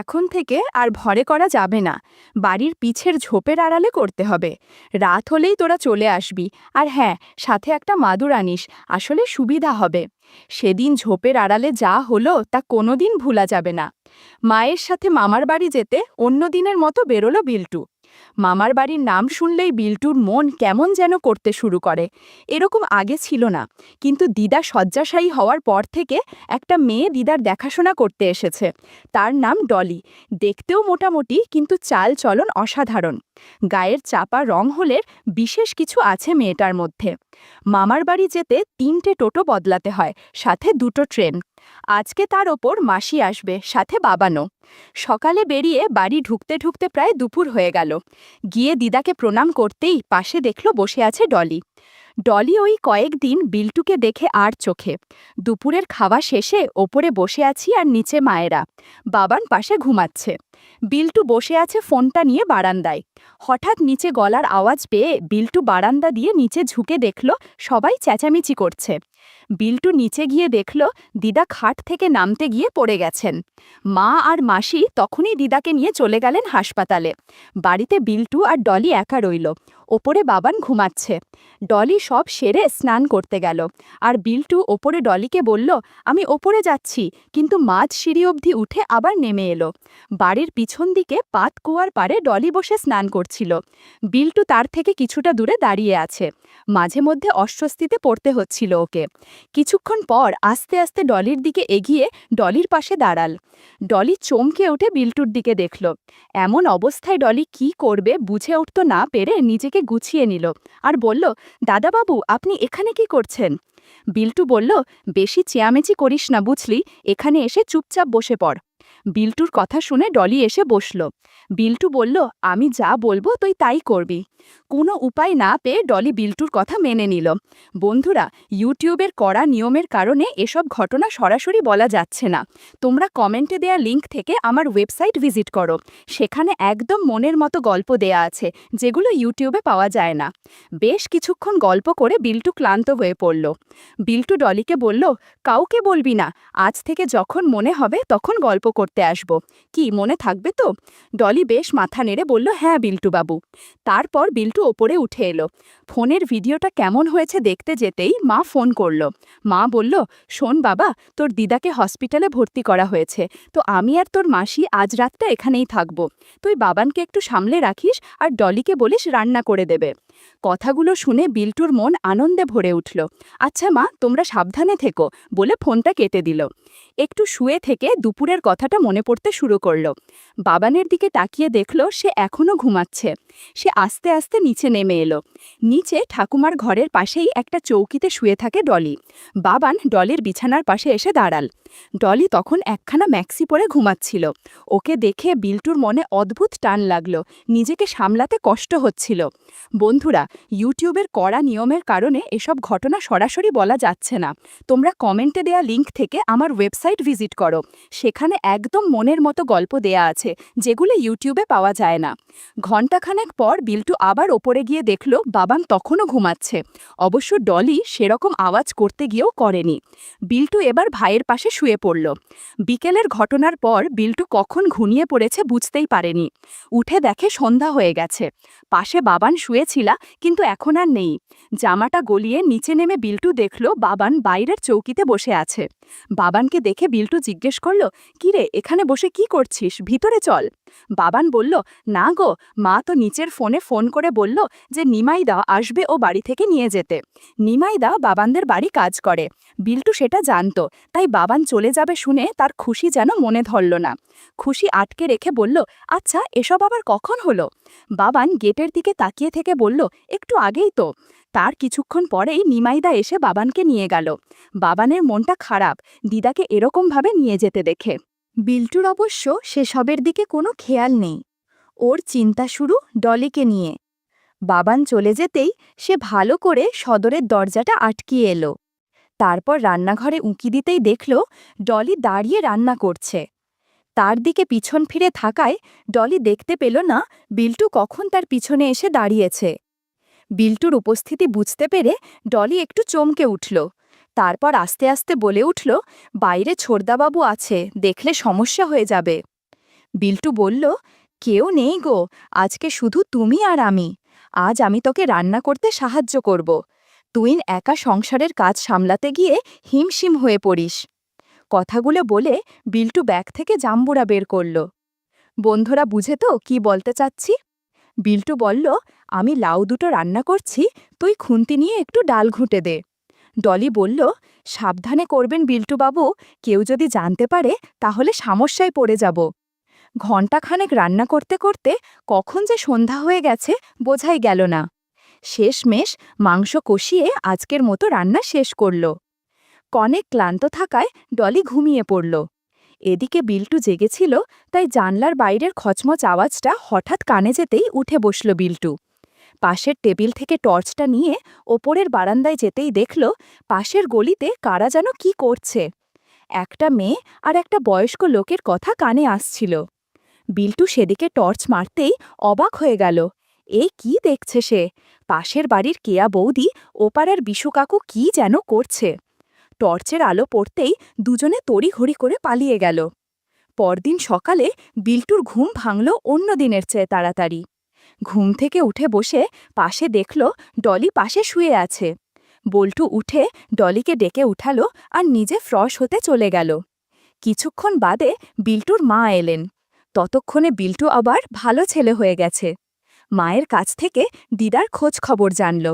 এখন থেকে আর ভরে করা যাবে না। বাড়ির পিছের ঝোপের আড়ালে করতে হবে। রাত হলেই তোরা চলে আসবি। আর হ্যাঁ, সাথে একটা মাদুর আনিস, আসলে সুবিধা হবে। সেদিন ঝোপের আড়ালে যা হলো তা কোনোদিন ভুলা যাবে না। মায়ের সাথে মামার বাড়ি যেতে অন্য দিনের মতো বেরোলো বিল্টু। মামার বাড়ির নাম শুনলেই বিল্টুর মন কেমন যেন করতে শুরু করে। এরকম আগে ছিল না, কিন্তু দিদা শয্যাশায়ী হওয়ার পর থেকে একটা মেয়ে দিদার দেখাশোনা করতে এসেছে। তার নাম ডলি। দেখতেও মোটামুটি, কিন্তু চাল চলন অসাধারণ। গায়ের চাপা রং হলের বিশেষ কিছু আছে মেয়েটার মধ্যে। মামার বাড়ি যেতে 3টে টোটো বদলাতে হয়, সাথে 2টো ট্রেন। আজকে তার ওপর মাসি আসবে, সাথে বাবানও। সকালে বেরিয়ে বাড়ি ঢুকতে ঢুকতে প্রায় দুপুর হয়ে গেল। গিয়ে দিদাকে প্রণাম করতেই পাশে দেখল বসে আছে ডলি। ডলি ওই কয়েকদিন বিল্টুকে দেখে আর চোখে। দুপুরের খাওয়া শেষে ওপরে বসে আছি আর নিচে মায়েরা। বাবান পাশে ঘুমাচ্ছে। বিল্টু বসে আছে ফোনটা নিয়ে বারান্দায়। হঠাৎ নিচে গলার আওয়াজ পেয়ে বিল্টু বারান্দা দিয়ে নিচে ঝুঁকে দেখল সবাই চেঁচামেচি করছে। বিল্টু নিচে গিয়ে দেখল দিদা খাট থেকে নামতে গিয়ে পড়ে গেছেন। মা আর মাসি তখনই দিদাকে নিয়ে চলে গেলেন হাসপাতালে। বাড়িতে বিল্টু আর ডলি একা রইল। ওপরে বাবান ঘুমাচ্ছে। ডলি সব সেরে স্নান করতে গেল। আর বিল্টু ওপরে ডলিকে বলল, আমি ওপরে যাচ্ছি, কিন্তু মাঝ সিঁড়ি অবধি উঠে আবার নেমে এলো। বাড়ির পিছন দিকে পাত কুয়ার পারে ডলি বসে স্নান করছিল। বিল্টু তার থেকে কিছুটা দূরে দাঁড়িয়ে আছে। মাঝে মধ্যে অস্বস্তিতে পড়তে হচ্ছিল ওকে। কিছুক্ষণ পর আস্তে আস্তে ডলির দিকে এগিয়ে ডলির পাশে দাঁড়াল। ডলি চমকে উঠে বিল্টুর দিকে দেখল। এমন অবস্থায় ডলি কি করবে বুঝে উঠতে না পেরে নিজেকে গুছিয়ে নিল আর বলল, দাদাবাবু, আপনি এখানে কি করছেন? বিল্টু বলল, বেশি চেয়ামেচি করিস না বুঝলি, এখানে এসে চুপচাপ বসে পড়। বিল্টুর কথা শুনে ডলি এসে বসল। বিল্টু বলল, আমি যা বলবো তুই তাই করবি। কোনো উপায় না পেয়ে ডলি বিল্টুর কথা মেনে নিল। বন্ধুরা, ইউটিউবের কড়া নিয়মের কারণে এসব ঘটনা সরাসরি বলা যাচ্ছে না। তোমরা কমেন্টে দেয়া লিঙ্ক থেকে আমার ওয়েবসাইট ভিজিট করো। সেখানে একদম মনের মতো গল্প দেয়া আছে, যেগুলো ইউটিউবে পাওয়া যায় না। বেশ কিছুক্ষণ গল্প করে বিল্টু ক্লান্ত হয়ে পড়ল। বিল্টু ডলিকে বলল, কাউকে বলবি না, আজ থেকে যখন মনে হবে তখন গল্প করতে আসব। কি মনে থাকবে তো? ডলি বেশ মাথা নেড়ে বলল, হ্যাঁ বিল্টু বাবু। তারপর বিল্টু ওপরে উঠে এলো। ফোনের ভিডিওটা কেমন হয়েছে দেখতে যেতেই মা ফোন করল। মা বলল, শোন বাবা, তোর দিদাকে হসপিটালে ভর্তি করা হয়েছে, তো আমি আর তোর মাসি আজ রাতটা এখানেই থাকব। তুই বাবানকে একটু সামলে রাখিস আর ডলিকে বলিস রান্না করে দেবে। কথাগুলো শুনে বিল্টুর মন আনন্দে ভরে উঠল। আচ্ছা মা, তোমরা সাবধানে থেকো, বলে ফোনটা কেটে দিল। একটু শুয়ে থেকে দুপুরের কথাটা মনে পড়তে শুরু করল। বাবানের দিকে তাকিয়ে দেখল সে এখনও ঘুমাচ্ছে। সে আস্তে আস্তে নিচে নেমে এলো। নিচে ঠাকুমার ঘরের পাশেই একটা চৌকিতে শুয়ে থাকে ডলি। বাবান ডলির বিছানার পাশে এসে দাঁড়াল। ডলি তখন একখানা ম্যাক্সি পরে ঘুমাচ্ছিল। ওকে দেখে বিল্টুর মনে অদ্ভুত টান লাগলো, নিজেকে সামলাতে কষ্ট হচ্ছিল। বন্ধুরা, ইউটিউবের কড়া নিয়মের কারণে এসব ঘটনা সরাসরি বলা যাচ্ছে না। তোমরা কমেন্টে দেয়া লিঙ্ক থেকে আমার ওয়েবসাইট ভিজিট করো। সেখানে একদম মনের মতো গল্প দেয়া আছে, যেগুলো ইউটিউবে পাওয়া যায় না। ঘণ্টাখানেক পর বিল্টু আবার ওপরে গিয়ে দেখল বাবান তখনও ঘুমাচ্ছে। অবশ্য ডলি সেরকম আওয়াজ করতে গিয়েও করেনি। বিল্টু এবার ভাইয়ের পাশে শুয়ে পড়ল। বিকেলের ঘটনার পর বিল্টু কখন ঘুমিয়ে পড়েছে বুঝতেই পারেনি। উঠে দেখে সন্ধ্যা হয়ে গেছে। পাশে বাবান শুয়েছিল, কিন্তু এখন আর নেই। জামাটা গলিয়ে নিচে নেমে বিল্টু দেখল বাবান বাইরের চৌকিতে বসে আছে। বাবানকে দেখে বিল্টু জিজ্ঞেস করল, কিরে, এখানে বসে কি করছিস? ভিতরে চল। বাবান বলল, না গো, মা তো নিচের ফোনে ফোন করে বলল যে নিমাইদা আসবে ও বাড়ি থেকে নিয়ে যেতে। নিমাইদা বাবানদের বাড়ি কাজ করে। বিল্টু সেটা জানত, তাই বাবান চলে যাবে শুনে তার খুশি যেন মনে ধরল না। খুশি আটকে রেখে বলল, আচ্ছা, এসব আবার কখন হলো? বাবান গেটের দিকে তাকিয়ে থেকে বলল, একটু আগেই তো। তার কিছুক্ষণ পরেই নিমাইদা এসে বাবানকে নিয়ে গেল। বাবানের মনটা খারাপ দিদাকে এরকমভাবে নিয়ে যেতে দেখে। বিল্টুর অবশ্য সেসবের দিকে কোনো খেয়াল নেই। ওর চিন্তা শুরু ডলিকে নিয়ে। বাবান চলে যেতেই সে ভালো করে সদরের দরজাটা আটকিয়ে এলো। তারপর রান্নাঘরে উঁকি দিতেই দেখল ডলি দাঁড়িয়ে রান্না করছে। তার দিকে পিছন ফিরে থাকায় ডলি দেখতে পেল না বিল্টু কখন তার পিছনে এসে দাঁড়িয়েছে। বিল্টুর উপস্থিতি বুঝতে পেরে ডলি একটু চমকে উঠল। তারপর আস্তে আস্তে বলে উঠল, বাইরে ছোড়দাবাবু আছে, দেখলে সমস্যা হয়ে যাবে। বিল্টু বলল, কেউ নেই গো, আজকে শুধু তুমি আর আমি। আজ আমি তোকে রান্না করতে সাহায্য করব। তুই একা সংসারের কাজ সামলাতে গিয়ে হিমশিম হয়ে পড়িস। কথাগুলো বলে বিল্টু ব্যাগ থেকে জাম্বুরা বের করল। বন্ধুরা বুঝে তো কি বলতে চাচ্ছি? বিল্টু বলল, আমি লাউ দুটো রান্না করছি, তুই খুন্তি নিয়ে একটু ডাল ঘুঁটে দে। ডলি বলল, সাবধানে করবেন বিল্টুবাবু, কেউ যদি জানতে পারে তাহলে সমস্যায় পড়ে যাব। ঘণ্টাখানেক রান্না করতে করতে কখন যে সন্ধ্যা হয়ে গেছে বোঝাই গেল না। শেষমেশ মাংস কষিয়ে আজকের মতো রান্না শেষ করল। কনেক ক্লান্ত থাকায় ডলি ঘুমিয়ে পড়ল। এদিকে বিল্টু জেগেছিল, তাই জানলার বাইরের খচমচ আওয়াজটা হঠাৎ কানে যেতেই উঠে বসল বিল্টু। পাশের টেবিল থেকে টর্চটা নিয়ে ওপরের বারান্দায় যেতেই দেখল পাশের গলিতে কারা যেন কি করছে। একটা মেয়ে আর একটা বয়স্ক লোকের কথা কানে আসছিল। বিল্টু সেদিকে টর্চ মারতেই অবাক হয়ে গেল। এই কি দেখছে সে? পাশের বাড়ির কেয়া বৌদি ওপাড়ার বিশু কাকু কি যেন করছে। টর্চের আলো পড়তেই দুজনে তড়িঘড়ি করে পালিয়ে গেল। পরদিন সকালে বিল্টুর ঘুম ভাঙল অন্য দিনের চেয়ে তাড়াতাড়ি। ঘুম থেকে উঠে বসে পাশে দেখল ডলি পাশে শুয়ে আছে। বল্টু উঠে ডলিকে ডেকে উঠালো আর নিজে ফ্রশ হতে চলে গেল। কিছুক্ষণ বাদে বিল্টুর মা এলেন। ততক্ষণে বিল্টু আবার ভালো ছেলে হয়ে গেছে। মায়ের কাছ থেকে দিদার খোঁজ খবর জানল।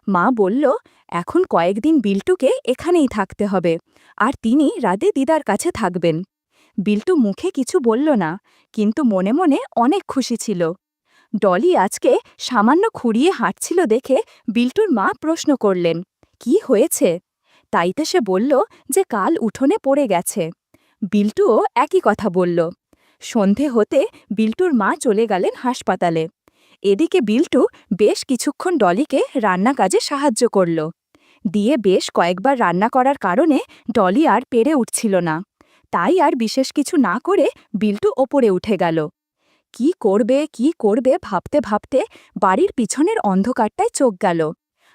মা বলল, এখন কয়েকদিন বিল্টুকে এখানেই থাকতে হবে, আর তিনি রাতে দিদার কাছে থাকবেন। বিল্টু মুখে কিছু বলল না, কিন্তু মনে মনে অনেক খুশি ছিল। ডলি আজকে সামান্য খুঁড়িয়ে হাঁটছিল দেখে বিল্টুর মা প্রশ্ন করলেন, কি হয়েছে? তাইতে সে বলল যে কাল উঠোনে পড়ে গেছে। বিল্টুও একই কথা বলল। সন্ধে হতে বিল্টুর মা চলে গেলেন হাসপাতালে। এদিকে বিল্টু বেশ কিছুক্ষণ ডলিকে রান্না কাজে সাহায্য করল। দিয়ে বেশ কয়েকবার রান্না করার কারণে ডলি আর পেরে উঠছিল না। তাই আর বিশেষ কিছু না করে বিল্টু ওপরে উঠে গেল। কি করবে ভাবতে ভাবতে বাড়ির পিছনের অন্ধকারটায় চোখ গেল।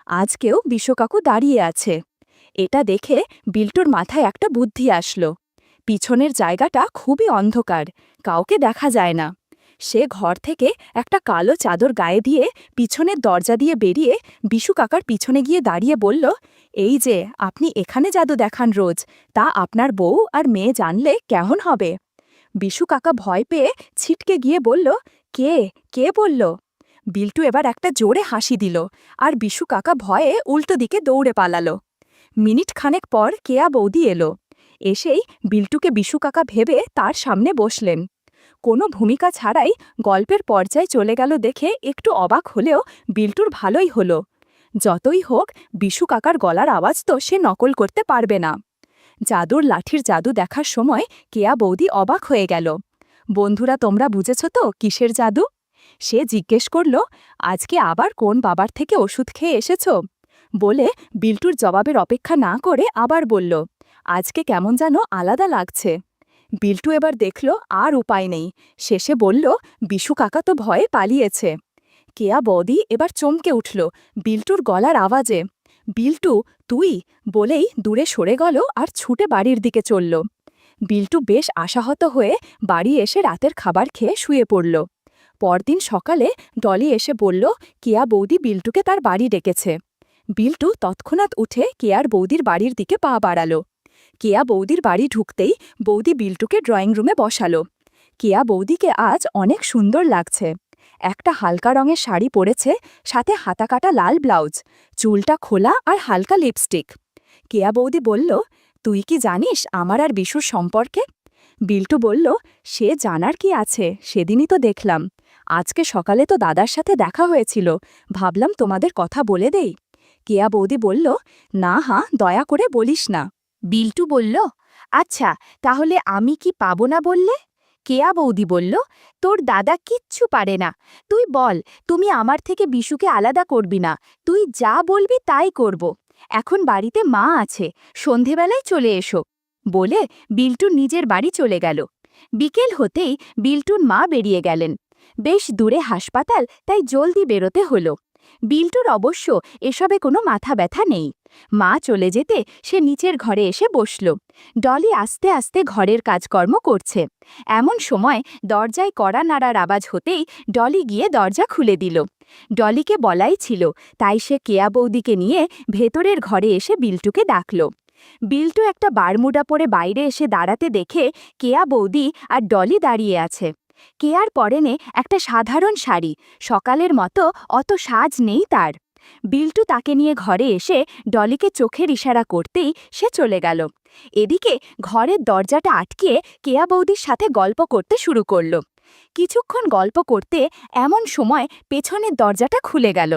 আজকেও বিশ্বকাকু দাঁড়িয়ে আছে। এটা দেখে বিল্টুর মাথায় একটা বুদ্ধি আসলো। পিছনের জায়গাটা খুবই অন্ধকার, কাউকে দেখা যায় না। সে ঘর থেকে একটা কালো চাদর গায়ে দিয়ে পিছনের দরজা দিয়ে বেরিয়ে বিশু কাকার পিছনে গিয়ে দাঁড়িয়ে বলল, এই যে আপনি এখানে জাদু দেখান রোজ, তা আপনার বউ আর মেয়ে জানলে কেমন হবে? বিশু কাকা ভয় পেয়ে ছিটকে গিয়ে বলল, কে কে বলল? বিল্টু এবার একটা জোরে হাসি দিল, আর বিশু কাকা ভয়ে উল্টো দিকে দৌড়ে পালালো। মিনিট খানেক পর কেয়া বৌদি এলো। এসেই বিল্টুকে বিশু কাকা ভেবে তার সামনে বসলেন। কোনো ভূমিকা ছাড়াই গল্পের পর্যায়ে চলে গেল দেখে একটু অবাক হলেও বিল্টুর ভালোই হলো। যতই হোক বিশু কাকার গলার আওয়াজ তো সে নকল করতে পারবে না। জাদুর লাঠির জাদু দেখার সময় কেয়া বৌদি অবাক হয়ে গেল। বন্ধুরা, তোমরা বুঝেছ তো কিসের জাদু? সে জিজ্ঞেস করল, আজকে আবার কোন বাবার থেকে ওষুধ খেয়ে এসেছ? বলে বিল্টুর জবাবের অপেক্ষা না করে আবার বলল, আজকে কেমন যেন আলাদা লাগছে। বিল্টু এবার দেখল আর উপায় নেই, শেষে বলল, বিশু কাকা তো ভয়ে পালিয়েছে। কেয়া বৌদি এবার চমকে উঠল বিল্টুর গলার আওয়াজে। বিল্টু, তুই? বলেই দূরে সরে গেল আর ছুটে বাড়ির দিকে চলল। বিল্টু বেশ আশাহত হয়ে বাড়ি এসে রাতের খাবার খেয়ে শুয়ে পড়ল। পরদিন সকালে ডলি এসে বলল, কেয়া বৌদি বিল্টুকে তার বাড়ি ডেকেছে। বিল্টু তৎক্ষণাৎ উঠে কেয়ার বৌদির বাড়ির দিকে পা বাড়াল। কেয়া বৌদির বাড়ি ঢুকতেই বৌদি বিল্টুকে ড্রয়িং রুমে বসালো। কেয়া বৌদিকে আজ অনেক সুন্দর লাগছে। একটা হালকা রঙের শাড়ি পরেছে, সাথে হাতাকাটা লাল ব্লাউজ, চুলটা খোলা আর হালকা লিপস্টিক। কেয়া বৌদি বলল, তুই কি জানিস আমার আর বিশুর সম্পর্কে? বিল্টু বলল, সে জানার কি আছে, সেদিনই তো দেখলাম। আজকে সকালে তো দাদার সাথে দেখা হয়েছিল, ভাবলাম তোমাদের কথা বলে দেই। কেয়া বৌদি বলল, না দয়া করে বলিস না। বিল্টু বলল, আচ্ছা, তাহলে আমি কি পাবো না বললে? কেয়া বৌদি বলল, তোর দাদা কিচ্ছু পারে না। তুই বল, তুমি আমার থেকে বিশুকে আলাদা করবি না, তুই যা বলবি তাই করব। এখন বাড়িতে মা আছে, সন্ধেবেলায় চলে এসো। বলে বিল্টু নিজের বাড়ি চলে গেল। বিকেল হতেই বিল্টুর মা বেরিয়ে গেলেন। বেশ দূরে হাসপাতাল, তাই জলদি বেরোতে হলো। বিল্টুর অবশ্য এসবে কোনো মাথা ব্যথা নেই। মা চলে যেতে সে নিচের ঘরে এসে বসল। ডলি আস্তে আস্তে ঘরের কাজকর্ম করছে। এমন সময় দরজায় কড়া নাড়ার আওয়াজ হতেই ডলি গিয়ে দরজা খুলে দিল। ডলিকে বলাই ছিল, তাই সে কেয়া বৌদিকে নিয়ে ভেতরের ঘরে এসে বিল্টুকে ডাকল। বিল্টু একটা বারমুডা পরে বাইরে এসে দাঁড়াতে দেখে কেয়া বৌদি আর ডলি দাঁড়িয়ে আছে। কেয়ার পরনে একটা সাধারণ শাড়ি, সকালের মতো অত সাজ নেই তার। বিল্টু তাকে নিয়ে ঘরে এসে ডলিকে চোখের ইশারা করতেই সে চলে গেল। এদিকে ঘরের দরজাটা আটকিয়ে কেয়া বৌদির সাথে গল্প করতে শুরু করল। কিছুক্ষণ গল্প করতে এমন সময় পেছনের দরজাটা খুলে গেল।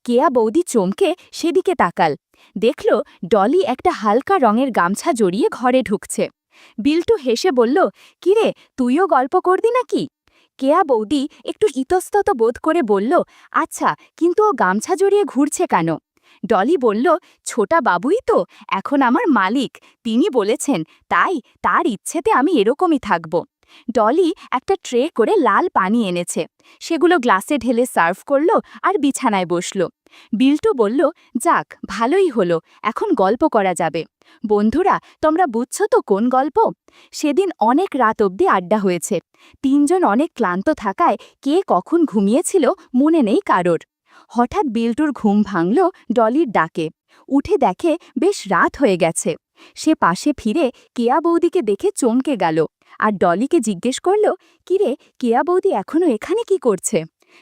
কেয়া বৌদি চমকে সেদিকে তাকাল, দেখল ডলি একটা হালকা রঙের গামছা জড়িয়ে ঘরে ঢুকছে। বিল্টু হেসে বলল, কিরে, তুইও গল্প করবি নাকি? কেয়া বৌদি একটু ইতস্তত বোধ করে বলল, আচ্ছা, কিন্তু ও গামছা জড়িয়ে ঘুরছে কেন? ডলি বলল, ছোটা বাবুই তো এখন আমার মালিক, তিনি বলেছেন, তাই তার ইচ্ছেতে আমি এরকমই থাকব। ডলি একটা ট্রে করে লাল পানি এনেছে, সেগুলো গ্লাসে ঢেলে সার্ভ করল আর বিছানায় বসল। বিল্টু বলল, যাক, ভালোই হলো, এখন গল্প করা যাবে। বন্ধুরা, তোমরা বুঝছো তো কোন গল্প? সেদিন অনেক রাত অবধি আড্ডা হয়েছে। তিনজন অনেক ক্লান্ত থাকায় কে কখন ঘুমিয়েছিল মনে নেই কারোর। হঠাৎ বিল্টুর ঘুম ভাঙল ডলির ডাকে। উঠে দেখে বেশ রাত হয়ে গেছে। সে পাশে ফিরে কেয়া বৌদিকে দেখে চমকে গেল আর ডলিকে জিজ্ঞেস করল, কিরে, কেয়া বৌদি এখনো এখানে কি করছে?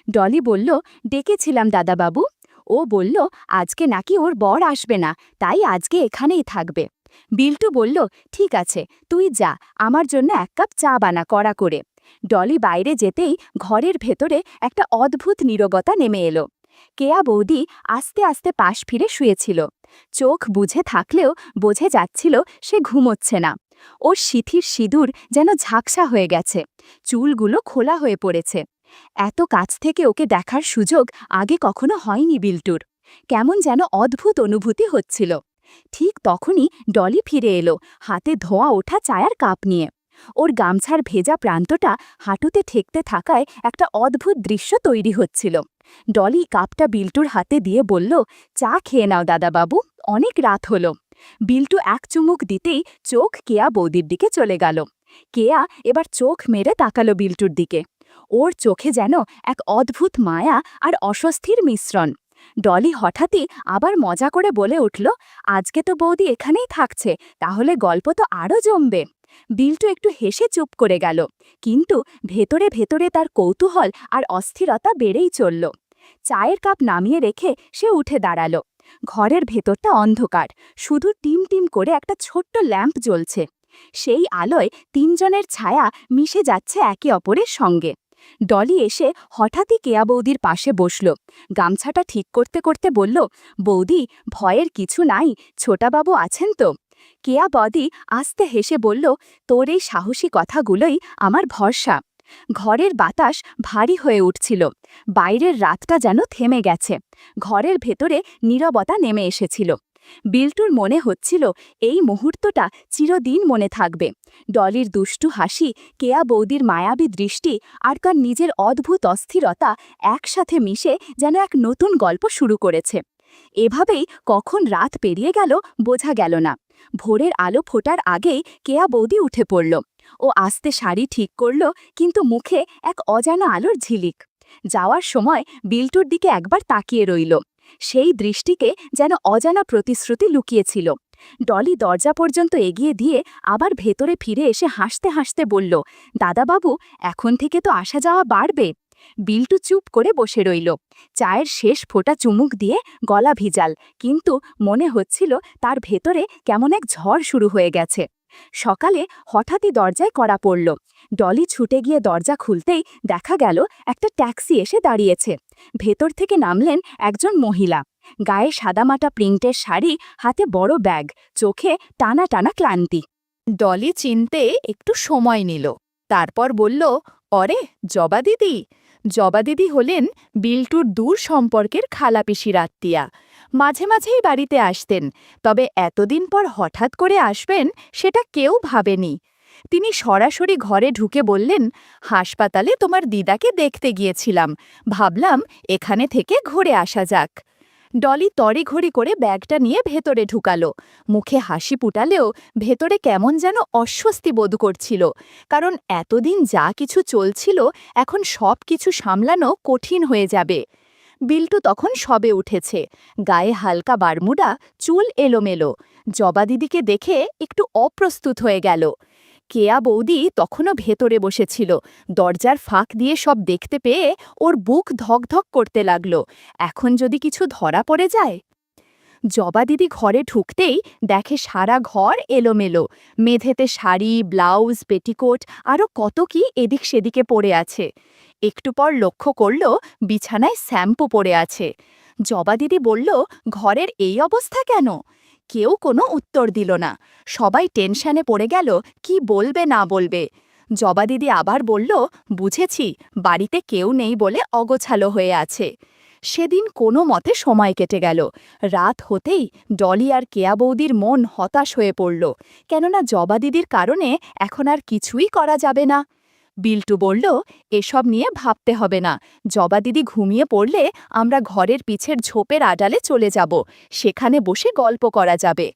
ডলি বলল, ডেকেছিলাম দাদাবাবু। ও বলল, আজকে নাকি ওর বর আসবে না, তাই আজকে এখানেই থাকবে। বিল্টু বলল, ঠিক আছে, তুই যা, আমার জন্য এক কাপ চা বানা কড়া করে। ডলি বাইরে যেতেই ঘরের ভেতরে একটা অদ্ভুত নীরবতা নেমে এলো। কেয়া বৌদি আস্তে আস্তে পাশ ফিরে শুয়েছিল। চোখ বুঝে থাকলেও বোঝে যাচ্ছিল সে ঘুমোচ্ছে না। ওর সিথির সিঁদুর যেন ঝাঁকসা হয়ে গেছে, চুলগুলো খোলা হয়ে পড়েছে। এত কাছ থেকে ওকে দেখার সুযোগ আগে কখনো হয়নি বিল্টুর। কেমন যেন অদ্ভুত অনুভূতি হচ্ছিল। ঠিক তখনই ডলি ফিরে এলো, হাতে ধোঁয়া ওঠা চায়ের কাপ নিয়ে। ওর গামছার ভেজা প্রান্তটা হাঁটুতে ঠেকতে থাকায় একটা অদ্ভুত দৃশ্য তৈরি হচ্ছিল। ডলি কাপটা বিল্টুর হাতে দিয়ে বলল, চা খেয়ে নাও দাদাবাবু, অনেক রাত হলো। বিল্টু এক চুমুক দিতেই চোখ কেয়া বৌদির দিকে চলে গেল। কেয়া এবার চোখ মেরে তাকালো বিল্টুর দিকে। ওর চোখে যেন এক অদ্ভুত মায়া আর অস্বস্তির মিশ্রণ। ডলি হঠাৎই আবার মজা করে বলে উঠল, আজকে তো বৌদি এখানেই থাকছে, তাহলে গল্প তো আরও জমবে। বিল্টু একটু হেসে চুপ করে গেল, কিন্তু ভেতরে ভেতরে তার কৌতূহল আর অস্থিরতা বেড়েই চলল। চায়ের কাপ নামিয়ে রেখে সে উঠে দাঁড়াল। ঘরের ভেতরটা অন্ধকার, শুধু টিম টিম করে একটা ছোট্ট ল্যাম্প জ্বলছে। সেই আলোয় তিনজনের ছায়া মিশে যাচ্ছে একে অপরের সঙ্গে। ডলি এসে হঠাৎই কেয়া বৌদির পাশে বসল। গামছাটা ঠিক করতে করতে বলল, বৌদি, ভয়ের কিছু নাই, ছোটাবাবু আছেন তো? কেয়া বৌদি আস্তে হেসে বলল, তোর এই সাহসী কথাগুলোই আমার ভরসা। ঘরের বাতাস ভারী হয়ে উঠছিল। বাইরের রাতটা যেন থেমে গেছে। ঘরের ভেতরে নীরবতা নেমে এসেছিল। বিল্টুর মনে হচ্ছিল এই মুহূর্তটা চিরদিন মনে থাকবে। ডলির দুষ্টু হাসি, কেয়া বৌদির মায়াবী দৃষ্টি আর তার নিজের অদ্ভুত অস্থিরতা একসাথে মিশে যেন এক নতুন গল্প শুরু করেছে। এভাবেই কখন রাত পেরিয়ে গেল বোঝা গেল না। ভোরের আলো ফোটার আগেই কেয়া বৌদি উঠে পড়ল। ও আস্তে শাড়ি ঠিক করল, কিন্তু মুখে এক অজানা আলোর ঝিলিক। যাওয়ার সময় বিল্টুর দিকে একবার তাকিয়ে রইল। সেই দৃষ্টিকে যেন অজানা প্রতিশ্রুতি লুকিয়েছিল। ডলি দরজা পর্যন্ত এগিয়ে দিয়ে আবার ভেতরে ফিরে এসে হাসতে হাসতে বলল, দাদাবাবু, এখন থেকে তো আসা যাওয়া বাড়বে। বিল্টু চুপ করে বসে রইল। চায়ের শেষ ফোঁটা চুমুক দিয়ে গলা ভিজাল, কিন্তু মনে হচ্ছিল তার ভেতরে কেমন এক ঝড় শুরু হয়ে গেছে। সকালে হঠাৎই দরজায় কড়া পড়ল। ডলি ছুটে গিয়ে দরজা খুলতেই দেখা গেল একটা ট্যাক্সি এসে দাঁড়িয়েছে। ভেতর থেকে নামলেন একজন মহিলা। গায়ে সাদামাটা প্রিন্টের শাড়ি, হাতে বড় ব্যাগ, চোখে টানা টানা ক্লান্তি। ডলি চিনতে একটু সময় নিল, তারপর বলল, অরে, জবা দিদি। জবা দিদি হলেন বিল্টুর দূর সম্পর্কের খালাপিসির আত্মীয়া। মাঝে মাঝেই বাড়িতে আসতেন, তবে এতদিন পর হঠাৎ করে আসবেন সেটা কেউ ভাবেনি। তিনি সরাসরি ঘরে ঢুকে বললেন, হাসপাতালে তোমার দিদাকে দেখতে গিয়েছিলাম, ভাবলাম এখানে থেকে ঘুরে আসা যাক। ডলি তড়িঘড়ি করে ব্যাগটা নিয়ে ভেতরে ঢুকালো। মুখে হাসি ফুটালেও ভেতরে কেমন যেন অস্বস্তি বোধ করছিল, কারণ এতদিন যা কিছু চলছিল এখন সব কিছু সামলানো কঠিন হয়ে যাবে। বিল্টু তখন সবে উঠেছে, গায়ে হালকা বারমুডা, চুল এলোমেলো। জবা দিদিকে দেখে একটু অপ্রস্তুত হয়ে গেল। কেয়া বৌদি তখনও ভেতরে বসেছিল, দরজার ফাঁক দিয়ে সব দেখতে পেয়ে ওর বুক ধকধক করতে লাগলো। এখন যদি কিছু ধরা পড়ে যায়। জবা দিদি ঘরে ঢুকতেই দেখে সারা ঘর এলোমেলো, মেঝেতে শাড়ি, ব্লাউজ, পেটিকোট আরও কত কি এদিক সেদিকে পড়ে আছে। একটু পর লক্ষ্য করল বিছানায় শ্যাম্পু পড়ে আছে। জবা দিদি বলল, ঘরের এই অবস্থা কেন? কেউ কোনো উত্তর দিল না। সবাই টেনশনে পড়ে গেল, কি বলবে না বলবে। জবা দিদি আবার বলল, বুঝেছি, বাড়িতে কেউ নেই বলে অগোছালো হয়ে আছে। সেদিন কোনো মতে সময় কেটে গেল। রাত হতেই ডলি আর কেয়া বৌদির মন হতাশ হয়ে পড়ল, কেননা জবা দিদির কারণে এখন আর কিছুই করা যাবে না। বিল্টু বলল, এসব নিয়ে ভাবতে হবে না, জবা দিদি ঘুমিয়ে পড়লে আমরা ঘরের পিছের ঝোপের আড়ালে চলে যাব, সেখানে বসে গল্প করা যাবে।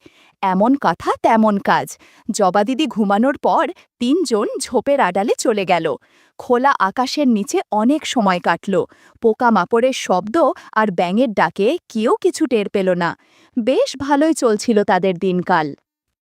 এমন কথা তেমন কাজ। জবা দিদি ঘুমানোর পর তিনজন ঝোপের আড়ালে চলে গেল। খোলা আকাশের নিচে অনেক সময় কাটল। পোকামাকড়ের শব্দ আর ব্যাঙের ডাকে কেউ কিছু টের পেল না। বেশ ভালোই চলছিল তাদের দিনকাল।